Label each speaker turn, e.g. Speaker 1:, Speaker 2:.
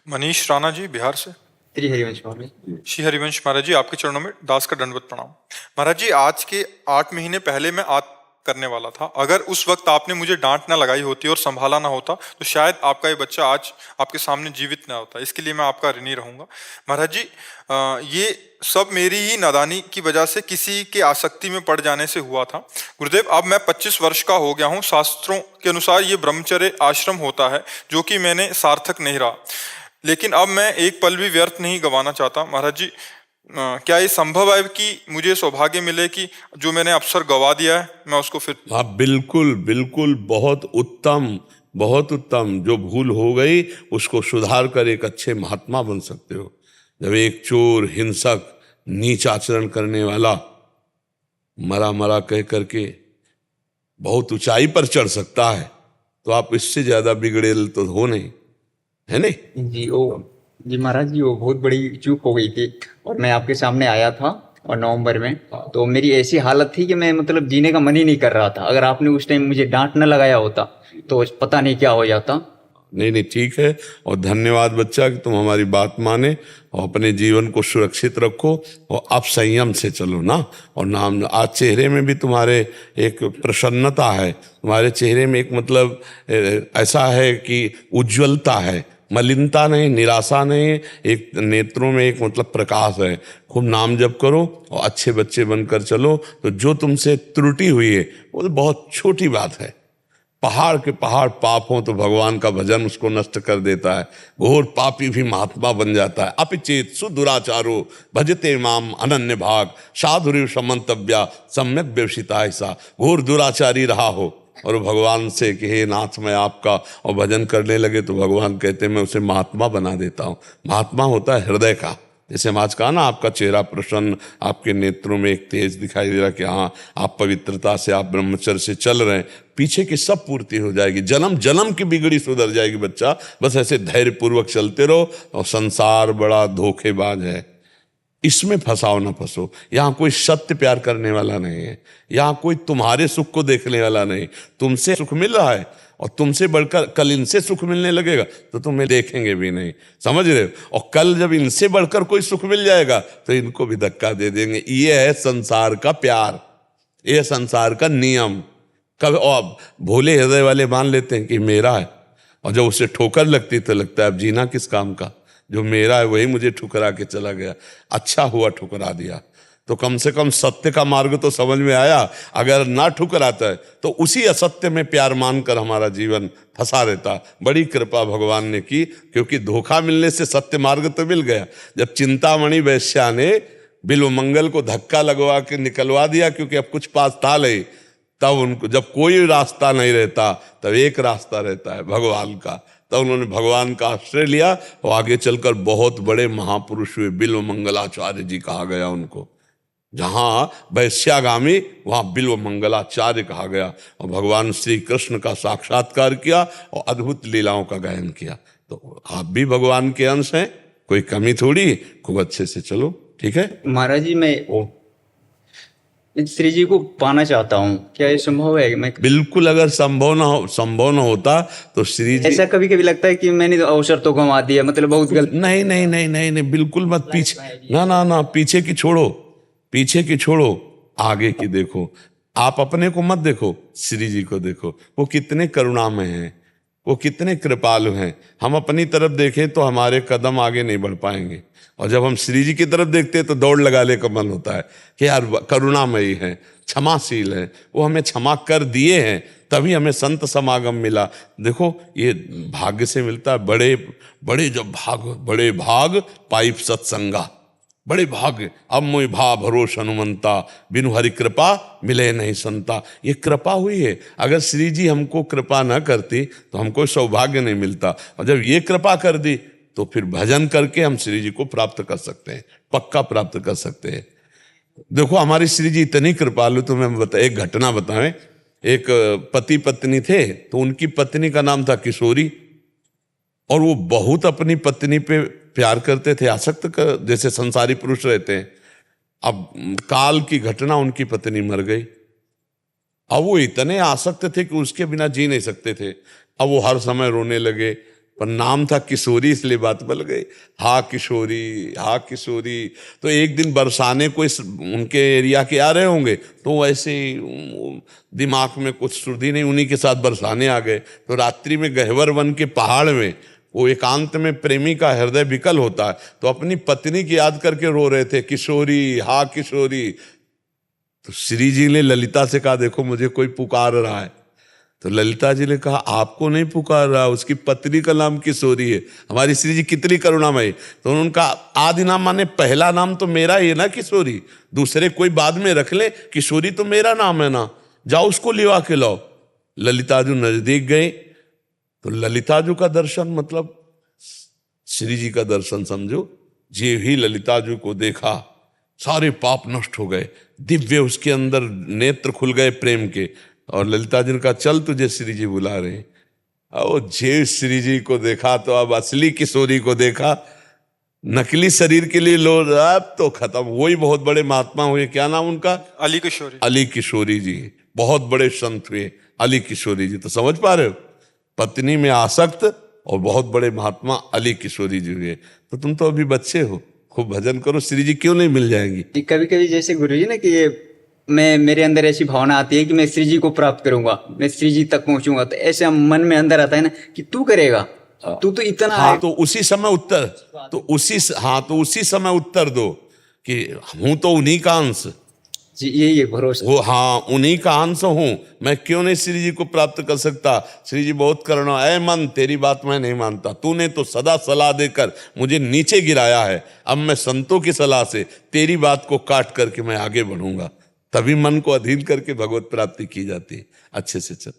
Speaker 1: मनीष राणा जी, बिहार से।
Speaker 2: श्री हरिवंश महाराज।
Speaker 1: श्री हरिवंश महाराज जी, आपके चरणों में दास का दंडवत प्रणाम। महाराज जी, आज के 8 महीने पहले मैं आज करने वाला था। अगर उस वक्त आपने मुझे डांट ना लगाई होती और संभाला ना होता तो शायद आपका ये बच्चा आज आपके सामने जीवित ना होता। इसके लिए मैं आपका ऋणी रहूंगा। महाराज जी, ये सब मेरी ही नादानी की वजह से, किसी के आसक्ति में पड़ जाने से हुआ था। गुरुदेव, अब मैं 25 वर्ष का हो गया हूँ। शास्त्रों के अनुसार ये ब्रह्मचर्य आश्रम होता है, जो कि मैंने सार्थक नहीं रहा। लेकिन अब मैं एक पल भी व्यर्थ नहीं गंवाना चाहता। महाराज जी, क्या ये संभव है कि मुझे सौभाग्य मिले कि जो मैंने अवसर गवा दिया है मैं उसको फिर।
Speaker 3: हाँ, बिल्कुल बिल्कुल, बहुत उत्तम, बहुत उत्तम। जो भूल हो गई उसको सुधार कर एक अच्छे महात्मा बन सकते हो। जब एक चोर, हिंसक, नीच आचरण करने वाला मरा मरा कह करके बहुत ऊंचाई पर चढ़ सकता है, तो आप इससे ज्यादा बिगड़ेल तो हो नहीं, है नहीं?
Speaker 2: जी महाराज जी, वो बहुत बड़ी चूक हो गई थी। और मैं आपके सामने आया था और नवंबर में, तो मेरी ऐसी हालत थी कि मैं मतलब जीने का मन ही नहीं कर रहा था। अगर आपने उस टाइम मुझे डांट न लगाया होता तो पता नहीं क्या हो जाता।
Speaker 3: नहीं नहीं, ठीक है। और धन्यवाद बच्चा कि तुम हमारी बात माने और अपने जीवन को सुरक्षित रखो और अब संयम से चलो ना। और नाम आज चेहरे में भी तुम्हारे एक प्रसन्नता है, तुम्हारे चेहरे में एक मतलब ऐसा है कि उज्ज्वलता है, मलिनता नहीं, निराशा नहीं, एक नेत्रों में एक मतलब प्रकाश है। खूब नाम जप करो और अच्छे बच्चे बनकर चलो। तो जो तुमसे त्रुटि हुई है वो तो बहुत छोटी बात है। पहाड़ के पहाड़ पाप हो तो भगवान का भजन उसको नष्ट कर देता है। घोर पापी भी महात्मा बन जाता है। अपिचेत सुदुराचारो भजते माम अनन्य भाग साधुरिव समंतव्या सम्यक व्यवसिता। ऐसा घोर दुराचारी रहा हो और भगवान से कि हे नाथ मैं आपका, और भजन करने लगे तो भगवान कहते मैं उसे महात्मा बना देता हूँ। महात्मा होता है हृदय का। जैसे हम आज कहा ना, आपका चेहरा प्रसन्न, आपके नेत्रों में एक तेज दिखाई दे रहा कि हाँ आप पवित्रता से, आप ब्रह्मचर्य से चल रहे हैं। पीछे की सब पूर्ति हो जाएगी, जन्म जन्म की बिगड़ी सुधर जाएगी बच्चा। बस ऐसे धैर्यपूर्वक चलते रहो। और संसार बड़ा धोखेबाज है, इसमें फंसाओ ना फंसो। यहाँ कोई सत्य प्यार करने वाला नहीं है, यहाँ कोई तुम्हारे सुख को देखने वाला नहीं। तुमसे सुख मिल रहा है और तुमसे बढ़कर कल इनसे सुख मिलने लगेगा तो तुम्हें देखेंगे भी नहीं, समझ रहे हो? और कल जब इनसे बढ़कर कोई सुख मिल जाएगा तो इनको भी धक्का दे देंगे। ये है संसार का प्यार, ये है संसार का नियम। कब और भोले हृदय वाले मान लेते हैं कि मेरा है, और जब उसे ठोकर लगती तो लगता है अब जीना किस काम का, जो मेरा है वही मुझे ठुकरा के चला गया। अच्छा हुआ ठुकरा दिया, तो कम से कम सत्य का मार्ग तो समझ में आया। अगर ना ठुकराता है तो उसी असत्य में प्यार मानकर हमारा जीवन फंसा रहता। बड़ी कृपा भगवान ने की, क्योंकि धोखा मिलने से सत्य मार्ग तो मिल गया। जब चिंतामणि वैश्या ने बिल्व मंगल को धक्का लगवा के निकलवा दिया, क्योंकि अब कुछ पास था नहीं, तब उनको जब कोई रास्ता नहीं रहता तब एक रास्ता रहता है भगवान का। तब उन्होंने भगवान का आश्रय लिया और आगे चलकर बहुत बड़े महापुरुष हुए। बिल्व मंगलाचार्य जी कहा गया उनको। जहां वैश्यागामी वहां बिल्व मंगलाचार्य कहा गया। और भगवान श्री कृष्ण का साक्षात्कार किया और अद्भुत लीलाओं का गायन किया। तो आप भी भगवान के अंश हैं, कोई कमी थोड़ी। खूब अच्छे से चलो, ठीक है
Speaker 2: महाराज जी, मैं श्री जी को पाना चाहता हूँ, क्या ये संभव है? मैं
Speaker 3: बिल्कुल, अगर संभव न होता तो श्री जी।
Speaker 2: ऐसा कभी कभी लगता है कि मैंने तो अवसर तो गंवा दिया, मतलब बहुत गलत।
Speaker 3: नहीं नहीं नहीं नहीं नहीं, बिल्कुल मत। पीछे ना ना ना, पीछे की छोड़ो, पीछे की छोड़ो, आगे की देखो। आप अपने को मत देखो, श्री जी को देखो। वो कितने करुणामय हैं, वो कितने कृपालु हैं। हम अपनी तरफ देखें तो हमारे कदम आगे नहीं बढ़ पाएंगे, और जब हम श्री जी की तरफ देखते हैं तो दौड़ लगा ले का मन होता है कि यार करुणामयी है, क्षमाशील है, वो हमें क्षमा कर दिए हैं, तभी हमें संत समागम मिला। देखो ये भाग्य से मिलता है। बड़े बड़े जब बड़े भाग पाइप सत्संगा, बड़े भाग्य। अब मोहि भा भरोस हनुमंता, बिनु हरि कृपा मिले नहीं संता। ये कृपा हुई है। अगर श्री जी हमको कृपा न करती तो हमको सौभाग्य नहीं मिलता, और जब ये कृपा कर दी तो फिर भजन करके हम श्री जी को प्राप्त कर सकते हैं, पक्का प्राप्त कर सकते हैं। देखो हमारी श्री जी इतनी कृपालु। तुम्हें एक घटना बताएं। एक पति पत्नी थे, तो उनकी पत्नी का नाम था किशोरी, और वो बहुत अपनी पत्नी पे प्यार करते थे, आसक्त कर, जैसे संसारी पुरुष रहते हैं। अब काल की घटना, उनकी पत्नी मर गई। अब वो इतने आसक्त थे कि उसके बिना जी नहीं सकते थे। अब वो हर समय रोने लगे, पर नाम था किशोरी, इसलिए बात बल गई। हा किशोरी, हा किशोरी। तो एक दिन बरसाने कोई उनके एरिया के आ रहे होंगे, तो ऐसे ही दिमाग में कुछ सुर्दी नहीं, उन्हीं के साथ बरसाने आ गए। तो रात्रि में गहवर वन के पहाड़ में वो एकांत में प्रेमी का हृदय विकल होता है, तो अपनी पत्नी की याद करके रो रहे थे, किशोरी, हा किशोरी। तो श्री जी ने ललिता से कहा, देखो मुझे कोई पुकार रहा है। तो ललिता जी ने कहा, आपको नहीं पुकार रहा, उसकी पत्नी का नाम किशोरी है। हमारी श्री जी कितनी करुणामयी। तो उन्होंने कहा, आदि नाम माने पहला नाम तो मेरा ही है ना किशोरी, दूसरे कोई बाद में रख ले, किशोरी तो मेरा नाम है ना, जाओ उसको लिवा के लाओ। ललिताजू नजदीक गए, तो ललिताजू का दर्शन मतलब श्री जी का दर्शन समझो। जे ही ललिताजू को देखा, सारे पाप नष्ट हो गए, दिव्य उसके अंदर नेत्र खुल गए प्रेम के। और ललिता जी ने कहा, चल तुझे श्री जी बुला रहे हैं। और जे श्री जी को देखा तो अब असली किशोरी को देखा, नकली शरीर के लिए लो, अब तो खत्म। वही बहुत बड़े महात्मा हुए, क्या नाम उनका?
Speaker 1: अली किशोरी।
Speaker 3: अली किशोरी जी, बहुत बड़े संत हुए अली किशोरी जी। तो समझ पा रहे हो, पत्नी में आसक्त और बहुत बड़े महात्मा अली किशोरी जी हुए। तो तुम तो अभी बच्चे हो, खूब भजन करो, श्री जी क्यों नहीं मिल जाएंगी?
Speaker 2: कभी कभी जैसे गुरु जी ना कि मैं मेरे अंदर ऐसी भावना आती है कि मैं श्री जी को प्राप्त करूंगा, मैं श्री जी तक पहुंचूंगा, तो ऐसे मन में अंदर आता है ना कि तू करेगा, तू तो इतना
Speaker 3: हाँ,
Speaker 2: है।
Speaker 3: तो उसी समय उत्तर, तो उसी समय उत्तर दो कि हूं तो उन्हीं का अंश,
Speaker 2: जी यही है भरोसा।
Speaker 3: वो हाँ उन्हीं का अंश हूं, मैं क्यों नहीं श्री जी को प्राप्त कर सकता? श्री जी बहुत करुणा, ऐ मन तेरी बात मैं नहीं मानता, तूने तो सदा सलाह देकर मुझे नीचे गिराया है, अब मैं संतों की सलाह से तेरी बात को काट करके मैं आगे बढ़ूंगा। तभी मन को अधीन करके भगवत प्राप्ति की जाती है। अच्छे से चल।